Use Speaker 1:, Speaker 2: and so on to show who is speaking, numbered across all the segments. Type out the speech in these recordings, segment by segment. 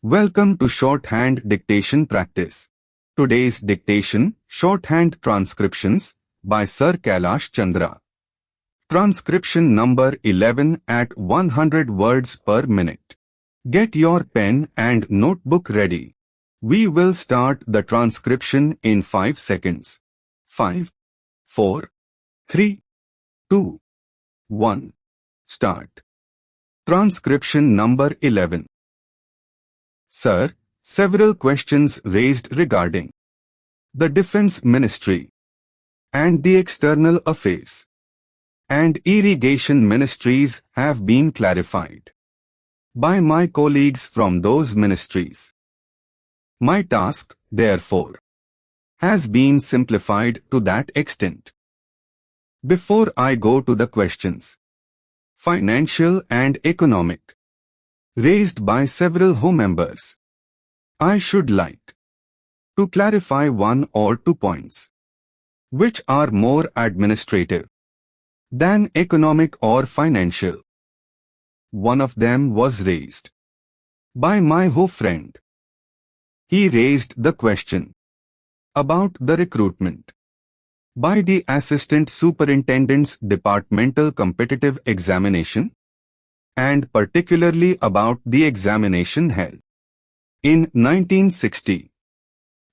Speaker 1: Welcome to Shorthand Dictation Practice. Today's dictation, Shorthand Transcriptions, by Sir Kailash Chandra. Transcription number 11 at 100 words per minute. Get your pen and notebook ready. We will start the transcription in 5 seconds. 5, 4, 3, 2, 1. Start. Transcription number 11. Sir, several questions raised regarding the Defense Ministry and the External Affairs and Irrigation Ministries have been clarified by my colleagues from those ministries. My task, therefore, has been simplified to that extent. Before I go to the questions, financial and economic, raised by several members, I should like to clarify 1 or 2 points, which are more administrative than economic or financial. One of them was raised by my friend. He raised the question about the recruitment by the Assistant Superintendent's Departmental Competitive Examination, and particularly about the examination held in 1960.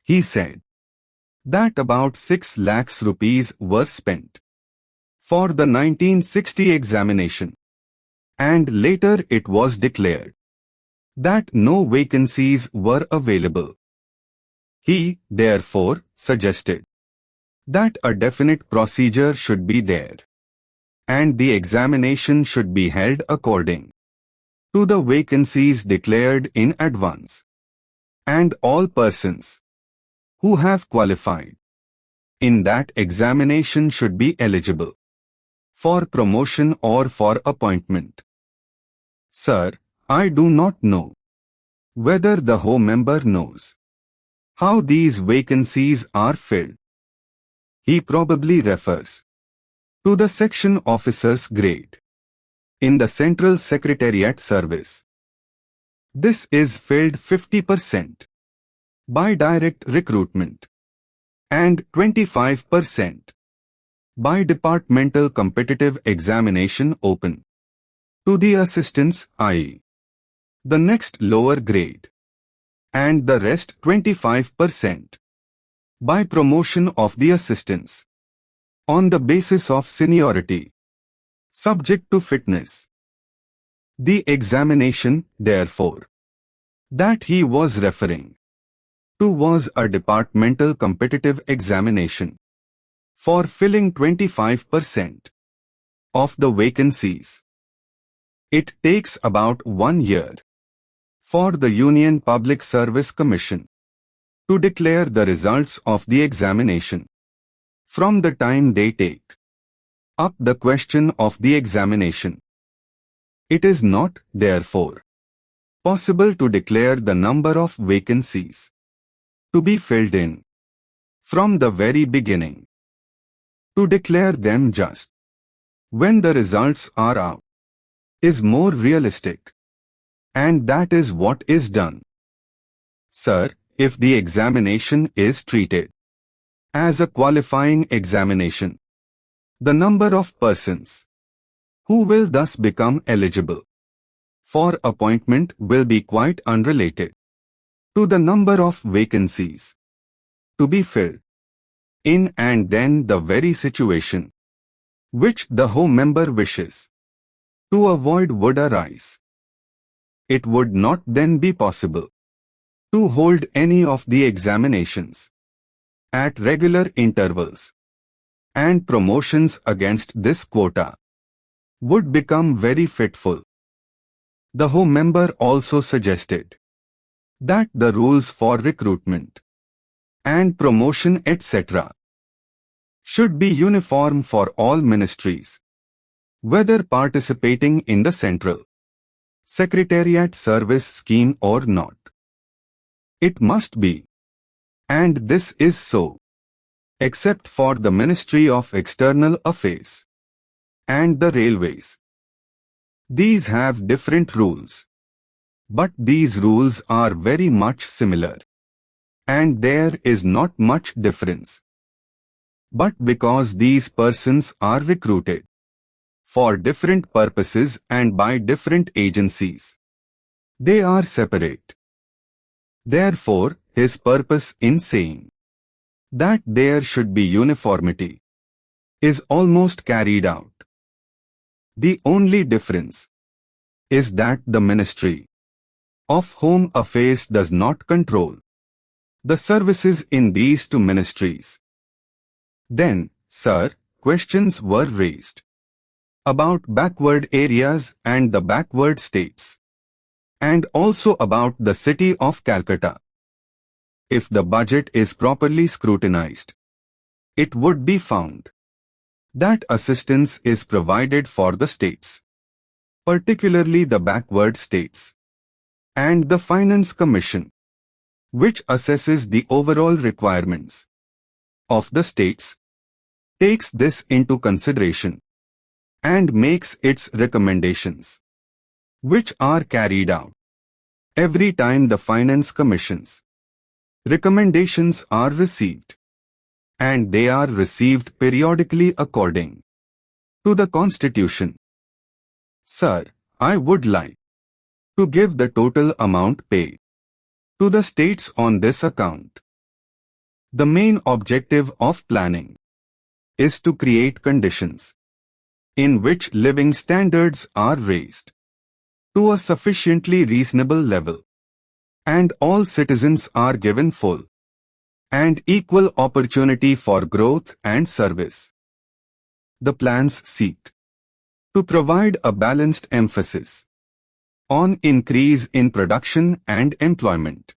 Speaker 1: He said that about 6 lakhs rupees were spent for the 1960 examination, and later it was declared that no vacancies were available. He, therefore, suggested that a definite procedure should be there, and the examination should be held according to the vacancies declared in advance, and all persons who have qualified in that examination should be eligible for promotion or for appointment. Sir, I do not know whether the member knows how these vacancies are filled. He probably refers to the section officer's grade in the Central Secretariat Service. This is filled 50% by direct recruitment and 25% by departmental competitive examination open to the assistants, i.e., the next lower grade, and the rest 25% by promotion of the assistants on the basis of seniority, subject to fitness. The examination, therefore, that he was referring to was a departmental competitive examination for filling 25% of the vacancies. It takes about 1 year for the Union Public Service Commission to declare the results of the examination from the time they take up the question of the examination. It is not, therefore, possible to declare the number of vacancies to be filled in from the very beginning. To declare them just when the results are out is more realistic, and that is what is done. Sir, if the examination is treated as a qualifying examination, the number of persons who will thus become eligible for appointment will be quite unrelated to the number of vacancies to be filled in, and then the very situation which the member wishes to avoid would arise. It would not then be possible to hold any of the examinations at regular intervals, and promotions against this quota would become very fitful. The member also suggested that the rules for recruitment and promotion etc. should be uniform for all ministries, whether participating in the Central Secretariat Service scheme or not. It must be, and this is so, except for the Ministry of External Affairs and the Railways. These have different rules But these rules are very much similar, and there is not much difference. But because these persons are recruited for different purposes and by different agencies, they are separate. Therefore, his purpose in saying that there should be uniformity is almost carried out. The only difference is that the Ministry of Home Affairs does not control the services in these two ministries. Then, sir, questions were raised about backward areas and the backward states, and also about the city of Calcutta. If the budget is properly scrutinized, it would be found that assistance is provided for the states, particularly the backward states, and the Finance Commission, which assesses the overall requirements of the states, takes this into consideration and makes its recommendations, which are carried out every time the Finance Commission's recommendations are received, and they are received periodically according to the Constitution. Sir, I would like to give the total amount paid to the states on this account. The main objective of planning is to create conditions in which living standards are raised to a sufficiently reasonable level, and all citizens are given full and equal opportunity for growth and service. The plans seek to provide a balanced emphasis on increase in production and employment.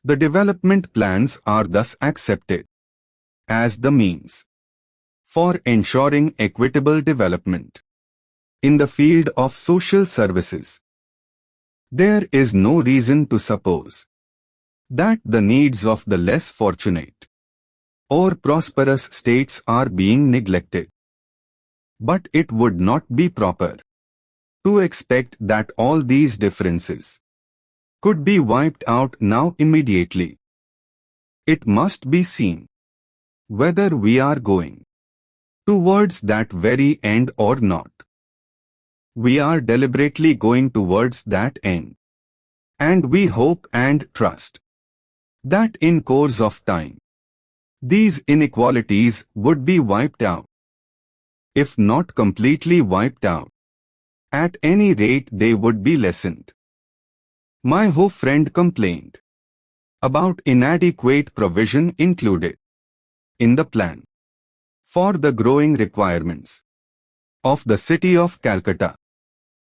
Speaker 1: The development plans are thus accepted as the means for ensuring equitable development in the field of social services. There is no reason to suppose that the needs of the less fortunate or prosperous states are being neglected. But it would not be proper to expect that all these differences could be wiped out now immediately. It must be seen whether we are going towards that very end or not. We are deliberately going towards that end, and we hope and trust that in course of time, these inequalities would be wiped out. If not completely wiped out, at any rate they would be lessened. My Ho friend complained about inadequate provision included in the plan for the growing requirements of the city of Calcutta,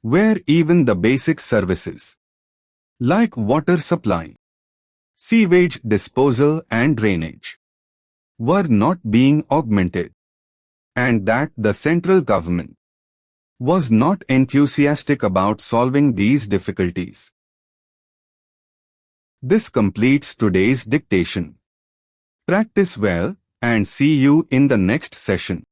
Speaker 1: where even the basic services like water supply, sewage disposal and drainage were not being augmented, and that the central government was not enthusiastic about solving these difficulties. This completes today's dictation. Practice well and see you in the next session.